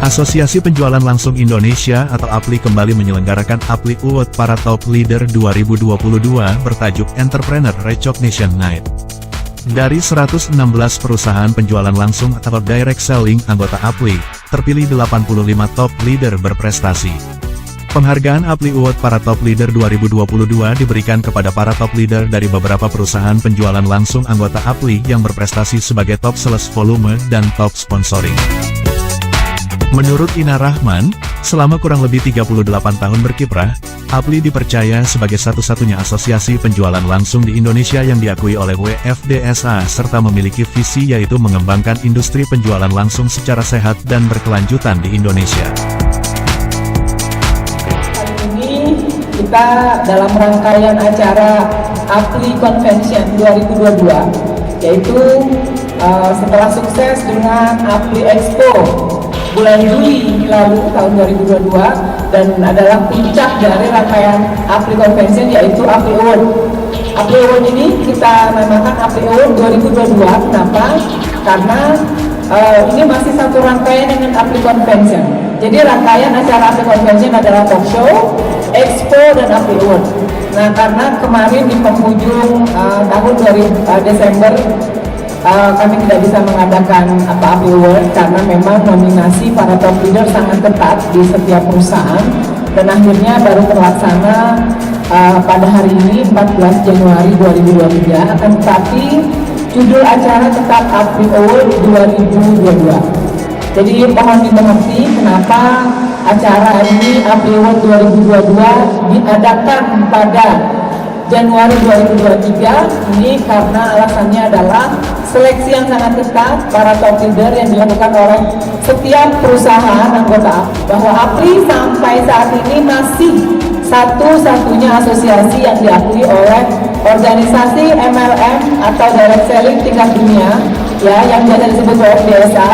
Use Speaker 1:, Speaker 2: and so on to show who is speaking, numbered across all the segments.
Speaker 1: Asosiasi Penjualan Langsung Indonesia atau APLI kembali menyelenggarakan APLI Award para Top Leader 2022 bertajuk Entrepreneur Recognition Night. Dari 116 perusahaan penjualan langsung atau direct selling anggota APLI, terpilih 85 top leader berprestasi. Penghargaan APLI Award para Top Leader 2022 diberikan kepada para top leader dari beberapa perusahaan penjualan langsung anggota APLI yang berprestasi sebagai top sales volume dan top sponsoring. Menurut Ina Rahman, selama kurang lebih 38 tahun berkiprah, APLI dipercaya sebagai satu-satunya asosiasi penjualan langsung di Indonesia yang diakui oleh WFDSA serta memiliki visi yaitu mengembangkan industri penjualan langsung secara sehat dan berkelanjutan di Indonesia.
Speaker 2: Kali ini kita dalam rangkaian acara APLI Convention 2022, yaitu setelah sukses dengan APLI Expo bulan Juli lalu tahun 2022 dan adalah puncak dari rangkaian APLI Convention yaitu APLI Award. APLI Award ini kita namakan APLI Award 2022. Kenapa? Karena ini masih satu rangkaian dengan APLI Convention. Jadi rangkaian acara APLI Convention adalah talk show, expo, dan APLI Award. Nah, karena kemarin di penghujung tahun Desember kami tidak bisa mengadakan APLI Award karena memang nominasi para top leader sangat ketat di setiap perusahaan dan akhirnya baru terlaksana pada hari ini 14 Januari 2023, akan tetapi judul acara tetap APLI Award 2022. Jadi mohon dimengerti kenapa acara ini APLI Award 2022 diadakan pada Januari 2023 ini karena alasannya adalah seleksi yang sangat ketat para top leader yang dilakukan oleh setiap perusahaan anggota bahwa APLI sampai saat ini masih satu-satunya asosiasi yang diakui oleh organisasi MLM atau direct selling tingkat dunia ya yang biasa disebut WFDSA,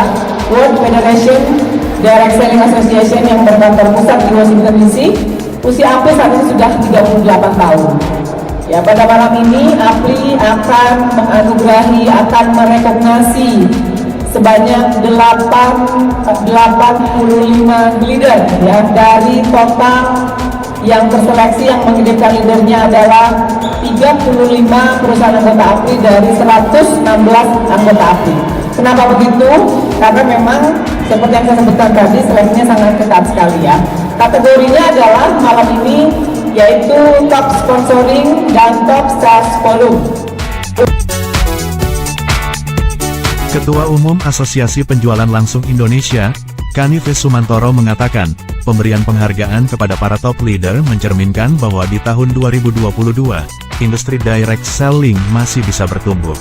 Speaker 2: World Federation Direct Selling Association, yang berkantor pusat di Washington DC. Usia APLI saat ini sudah 38 tahun. Ya, pada malam ini APLI akan menganugerahi, akan merekognisi sebanyak 85 leader ya, dari total yang terseleksi yang mengirimkan leadernya adalah 35 perusahaan anggota APLI dari 116 anggota APLI. Kenapa begitu? Karena memang seperti yang saya sebutkan tadi, seleksinya sangat ketat sekali ya. Kategorinya adalah malam ini yaitu top sponsoring dan top sales volume.
Speaker 1: Ketua Umum Asosiasi Penjualan Langsung Indonesia, Kanifes Sumantoro mengatakan, pemberian penghargaan kepada para top leader mencerminkan bahwa di tahun 2022, industri direct selling masih bisa bertumbuh.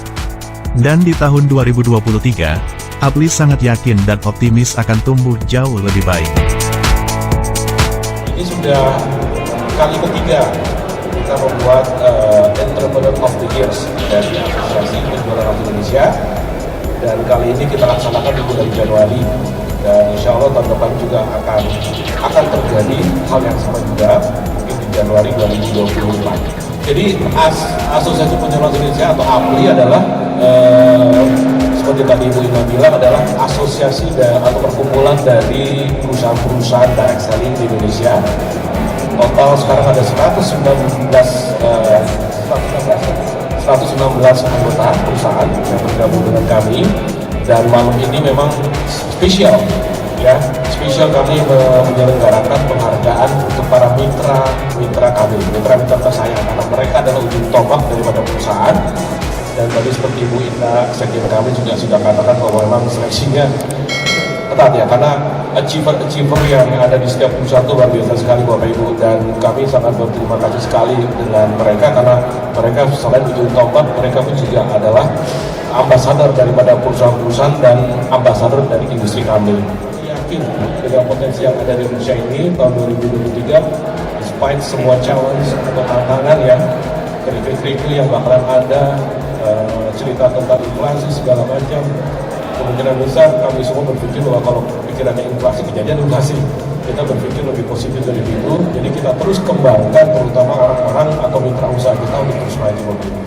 Speaker 1: Dan di tahun 2023, APLI sangat yakin dan optimis akan tumbuh jauh lebih baik.
Speaker 3: Ini sudah kali ketiga kita membuat Entrepreneur of the Years dari Asosiasi Penjualan Langsung Indonesia, dan kali ini kita laksanakan di bulan Januari, dan insya Allah tahun depan juga akan terjadi hal yang sama juga mungkin di Januari 2024. Jadi Asosiasi Penjualan Langsung Indonesia atau APLI adalah seperti tadi Ibu Ina bilang adalah asosiasi atau perkumpulan dari perusahaan-perusahaan direct selling di Indonesia. Total sekarang ada 116 anggota perusahaan yang bergabung dengan kami, dan malam ini memang spesial ya, spesial kami menyelenggarakan penghargaan untuk para mitra kami, mitra tersayang, karena mereka adalah ujung tombak daripada perusahaan. Dan tadi seperti Ibu Ina, sekjen kami juga sudah katakan bahwa memang seleksinya ketat ya, karena achiever yang ada di setiap perusahaan itu luar biasa sekali Bapak Ibu, dan kami sangat berterima kasih sekali dengan mereka karena mereka selain ujung tombak, mereka pun juga adalah ambasador daripada perusahaan-perusahaan dan ambasador dari industri kami. Yakin dengan potensi yang ada di Indonesia ini tahun 2023, despite semua challenge atau tantangan yang kerikil yang bakalan ada, cerita tentang inflasi segala macam, kemungkinan besar kami semua berpikir bahwa kalau pikirannya inflasi, kejadian inflasi, kita berpikir lebih positif dari itu. Jadi kita terus kembangkan terutama orang-orang atau mitra usaha kita untuk terus maju begini.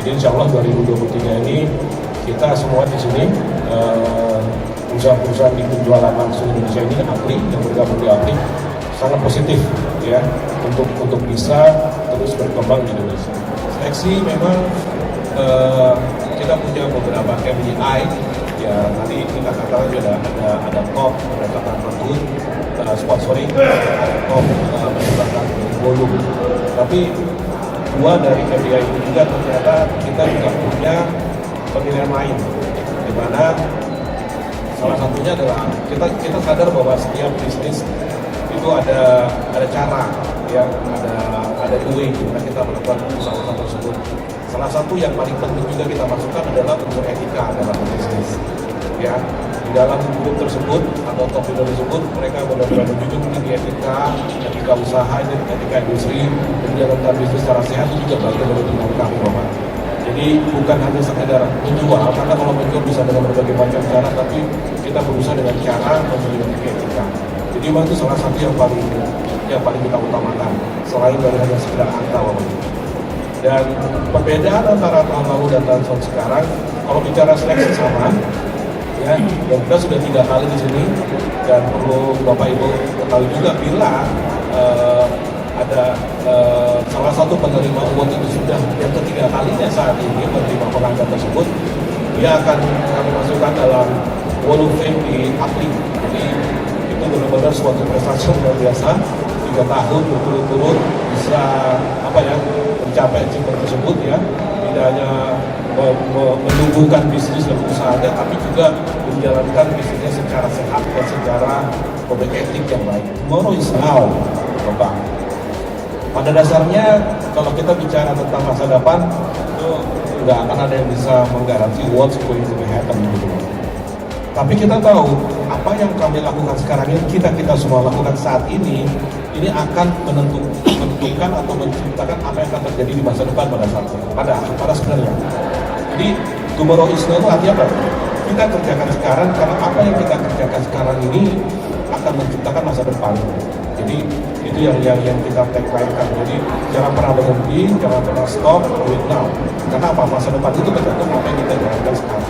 Speaker 3: Jadi insya Allah 2023 ini kita semua di sini perusahaan-perusahaan di penjualan langsung Indonesia ini APLI yang bergabung di APLI sangat positif ya untuk bisa terus berkembang di Indonesia. Seleksi memang kita punya beberapa KPI ya, nanti kita katakan juga ada top berdasarkan waktu sponsoring, ada top berdasarkan volume. Tapi dua dari KPI itu juga ternyata kita juga punya penilaian lain, di mana salah satunya adalah kita sadar bahwa setiap bisnis itu ada cara ya, ada way gimana kita melakukan usaha tersebut. Salah satu yang paling penting juga kita masukkan adalah unsur etika dalam bisnis. Ya, di dalam grup tersebut atau top leader tersebut mereka benar-benar menjunjung tinggi etika usaha, etika industri, menjalankan bisnis secara sehat itu juga bagian dari tujuan kami, Bapak. Jadi bukan hanya sekedar menjual, karena kalau menjual bisa dengan berbagai macam cara, tapi kita berusaha dengan cara memiliki etika. Jadi memang itu salah satu yang paling kita utamakan selain dari hanya sekedar angka, Bapak. Dan perbedaan antara tahun lalu dan tahun sekarang, kalau bicara seleksi sama, ya, dan kita sudah 3 kali di sini, dan perlu Bapak Ibu ketahui juga bila ada salah satu penerima award itu sudah yang ketiga kalinya saat ini menerima penghargaan tersebut, dia akan kami masukkan dalam Wall of Fame di APLI. Jadi itu benar-benar suatu prestasi luar biasa. 3 tahun berturut-turut bisa mencapai achievement tersebut ya, tidak hanya menumbuhkan bisnis dan usahanya, tapi juga menjalankan bisnisnya secara sehat dan secara kode etik yang baik. Tomorrow is now, Bapak. Pada dasarnya kalau kita bicara tentang masa depan itu nggak akan ada yang bisa menggaransi what's going to happen gitu. Tapi kita tahu apa yang kami lakukan sekarang ini, kita semua lakukan saat ini akan menentukan atau menciptakan apa yang akan terjadi di masa depan pada sebenarnya. Jadi tomorrow is now itu artinya apa? Kita kerjakan sekarang karena apa yang kita kerjakan sekarang ini akan menciptakan masa depan. Jadi itu yang kita tagline-kan. Jadi jangan pernah berhenti, jangan pernah stop, do it now. Karena apa? Masa depan itu tergantung apa yang kita jalankan sekarang.